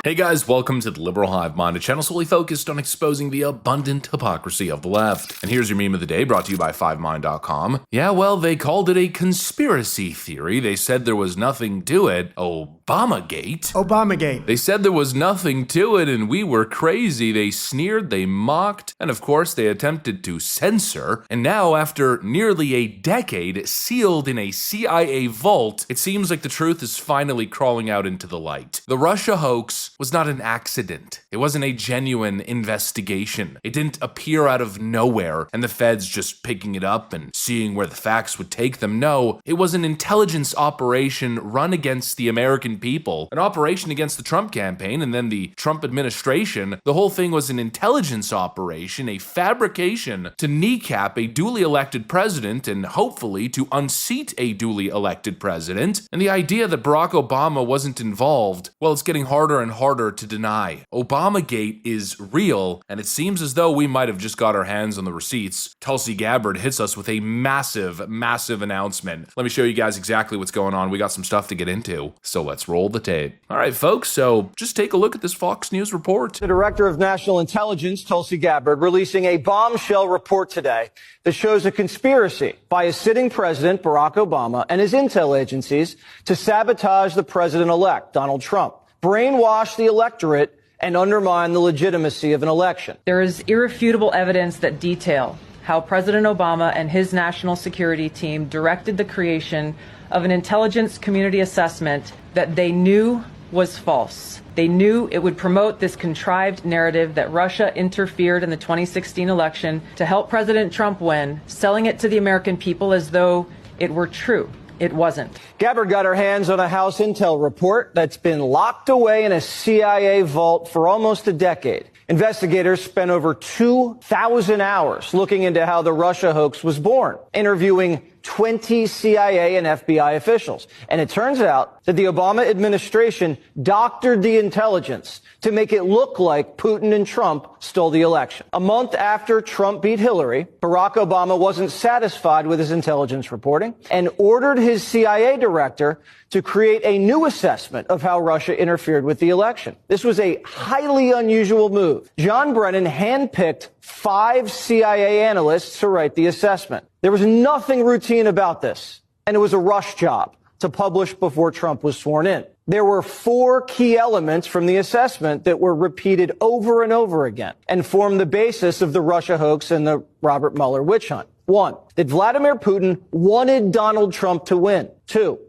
Hey guys, welcome to the Liberal Hive Mind, a channel solely focused on exposing the abundant hypocrisy of the left. And here's your meme of the day, brought to you by FiveMind.com. Yeah, well, they called it a conspiracy theory. They said there was nothing to it. Obamagate. Obamagate. They said there was nothing to it and we were crazy. They sneered, they mocked, and of course they attempted to censor. And now, after nearly a decade sealed in a CIA vault, it seems like the truth is finally crawling out into the light. The Russia hoax was not an accident. It wasn't a genuine investigation. It didn't appear out of nowhere and the feds just picking it up and seeing where the facts would take them. No, it was an intelligence operation run against the American people, an operation against the Trump campaign and then the Trump administration. The whole thing was an intelligence operation, a fabrication to kneecap a duly elected president and hopefully to unseat a duly elected president. And the idea that Barack Obama wasn't involved, well, it's getting harder and harder to deny. Obamagate is real, and it seems as though we might have just got our hands on the receipts. Tulsi Gabbard hits us with a massive announcement. Let me show you guys exactly what's going on. We got some stuff to get into, so let's roll the tape. All right, folks, so just take a look at this Fox News report. The Director of National Intelligence, Tulsi Gabbard, releasing a bombshell report today that shows a conspiracy by a sitting president, Barack Obama, and his intel agencies to sabotage the president-elect, Donald Trump, brainwash the electorate, and undermine the legitimacy of an election. There is irrefutable evidence that detail how President Obama and his national security team directed the creation of an intelligence community assessment that they knew was false. They knew it would promote this contrived narrative that Russia interfered in the 2016 election to help President Trump win, selling it to the American people as though it were true. It wasn't. Gabbard got her hands on a House intel report that's been locked away in a CIA vault for almost a decade. Investigators spent over 2,000 hours looking into how the Russia hoax was born, interviewing 20 CIA and FBI officials. And it turns out that the Obama administration doctored the intelligence to make it look like Putin and Trump stole the election. A month after Trump beat Hillary, Barack Obama wasn't satisfied with his intelligence reporting and ordered his CIA director to create a new assessment of how Russia interfered with the election. This was a highly unusual move. John Brennan handpicked 5 CIA analysts to write the assessment. There was nothing routine about this, and it was a rush job to publish before Trump was sworn in. There were 4 key elements from the assessment that were repeated over and over again and formed the basis of the Russia hoax and the Robert Mueller witch hunt. 1, that Vladimir Putin wanted Donald Trump to win. 2,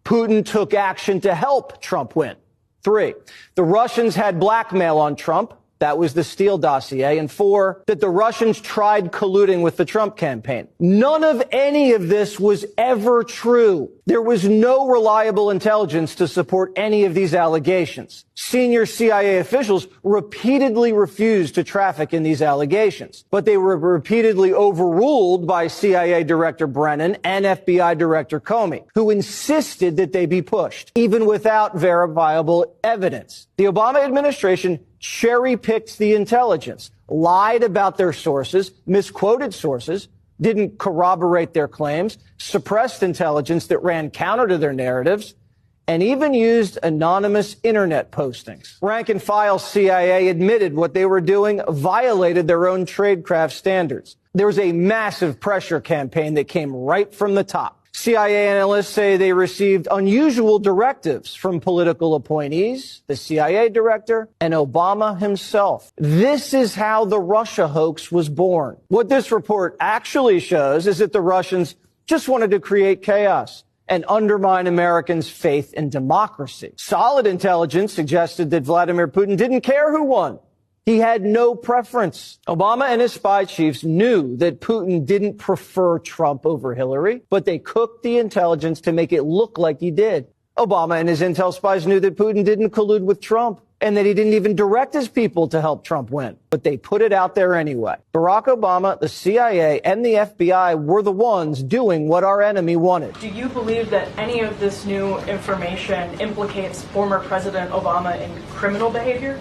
Putin took action to help Trump win. 3, the Russians had blackmail on Trump. That was the Steele dossier. And 4, that the Russians tried colluding with the Trump campaign. None of any of this was ever true. There was no reliable intelligence to support any of these allegations. Senior CIA officials repeatedly refused to traffic in these allegations, but they were repeatedly overruled by CIA Director Brennan and FBI Director Comey, who insisted that they be pushed, even without verifiable evidence. The Obama administration cherry-picked the intelligence, lied about their sources, misquoted sources, didn't corroborate their claims, suppressed intelligence that ran counter to their narratives, and even used anonymous internet postings. Rank and file CIA admitted what they were doing violated their own tradecraft standards. There was a massive pressure campaign that came right from the top. CIA analysts say they received unusual directives from political appointees, the CIA director, and Obama himself. This is how the Russia hoax was born. What this report actually shows is that the Russians just wanted to create chaos and undermine Americans' faith in democracy. Solid intelligence suggested that Vladimir Putin didn't care who won. He had no preference. Obama and his spy chiefs knew that Putin didn't prefer Trump over Hillary, but they cooked the intelligence to make it look like he did. Obama and his intel spies knew that Putin didn't collude with Trump and that he didn't even direct his people to help Trump win. But they put it out there anyway. Barack Obama, the CIA, and the FBI were the ones doing what our enemy wanted. Do you believe that any of this new information implicates former President Obama in criminal behavior?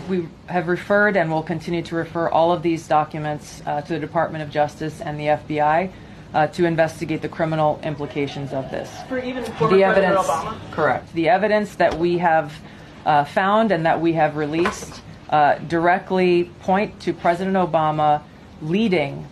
We have referred and will continue to refer all of these documents to the Department of Justice and the FBI to investigate the criminal implications of this. For even former President Obama? Correct. The evidence that we have found and that we have released directly point to President Obama leading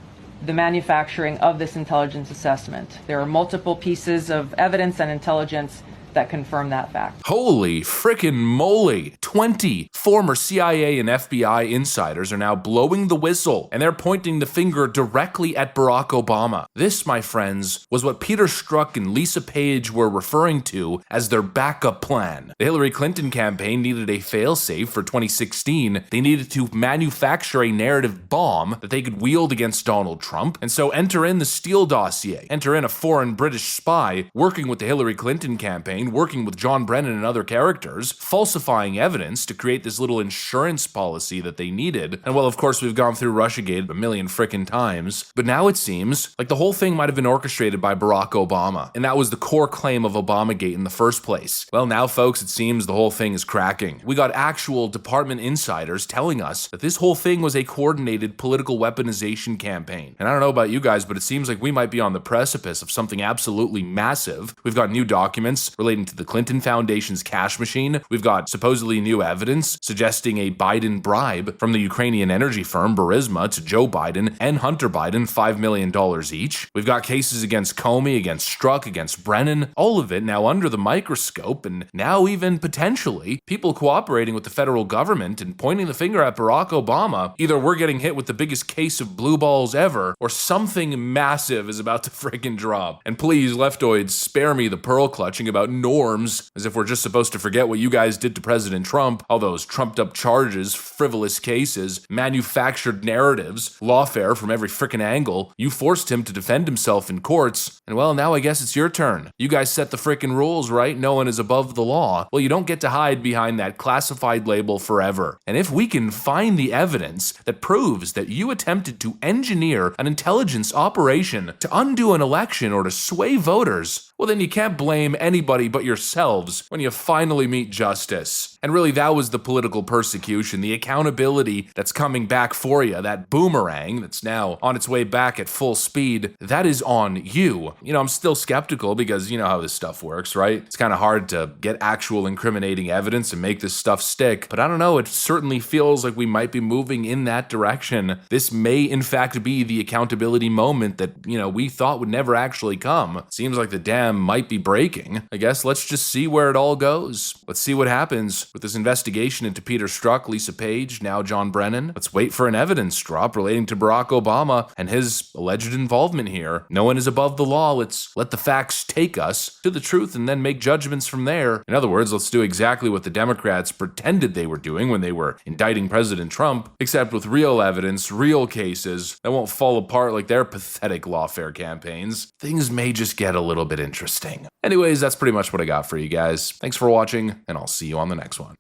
the manufacturing of this intelligence assessment. There are multiple pieces of evidence and intelligence that confirm that fact. Holy frickin' moly. 20 former CIA and FBI insiders are now blowing the whistle, and they're pointing the finger directly at Barack Obama. This, my friends, was what Peter Strzok and Lisa Page were referring to as their backup plan. The Hillary Clinton campaign needed a failsafe for 2016. They needed to manufacture a narrative bomb that they could wield against Donald Trump, and so enter in the Steele dossier, enter in a foreign British spy working with the Hillary Clinton campaign, working with John Brennan and other characters, falsifying evidence to create this little insurance policy that they needed. And well, of course, we've gone through Russiagate a million frickin' times, but now it seems like the whole thing might have been orchestrated by Barack Obama, and that was the core claim of Obamagate in the first place. Well, now, folks, it seems the whole thing is cracking. We got actual department insiders telling us that this whole thing was a coordinated political weaponization campaign. And I don't know about you guys, but it seems like we might be on the precipice of something absolutely massive. We've got new documents relating to the Clinton Foundation's cash machine. We've got supposedly new evidence suggesting a Biden bribe from the Ukrainian energy firm Burisma to Joe Biden and Hunter Biden, $5 million each. We've got cases against Comey, against Strzok, against Brennan, all of it now under the microscope, and now even potentially people cooperating with the federal government and pointing the finger at Barack Obama. Either we're getting hit with the biggest case of blue balls ever, or something massive is about to frickin' drop. And please, leftoids, spare me the pearl clutching about norms, as if we're just supposed to forget what you guys did to President Trump, all those trumped up charges, frivolous cases, manufactured narratives, lawfare from every frickin' angle. You forced him to defend himself in courts, and well, now I guess it's your turn. You guys set the frickin' rules, right? No one is above the law. Well, you don't get to hide behind that classified label forever. And if we can find the evidence that proves that you attempted to engineer an intelligence operation to undo an election or to sway voters, well, then you can't blame anybody but yourselves when you finally meet justice. And really, that was the political persecution, the accountability that's coming back for you, that boomerang that's now on its way back at full speed, that is on you. You know, I'm still skeptical because you know how this stuff works, right? It's kind of hard to get actual incriminating evidence and make this stuff stick, but I don't know, it certainly feels like we might be moving in that direction. This may, in fact, be the accountability moment that, you know, we thought would never actually come. Seems like the dam might be breaking. I guess let's just see where it all goes. Let's see what happens with this investigation into Peter Strzok, Lisa Page, now John Brennan. Let's wait for an evidence drop relating to Barack Obama and his alleged involvement here. No one is above the law. Let's let the facts take us to the truth and then make judgments from there. In other words, let's do exactly what the Democrats pretended they were doing when they were indicting President Trump, except with real evidence, real cases that won't fall apart like their pathetic lawfare campaigns. Things may just get a little bit interesting. Anyways, that's pretty much what I got for you guys. Thanks for watching, and I'll see you on the next one.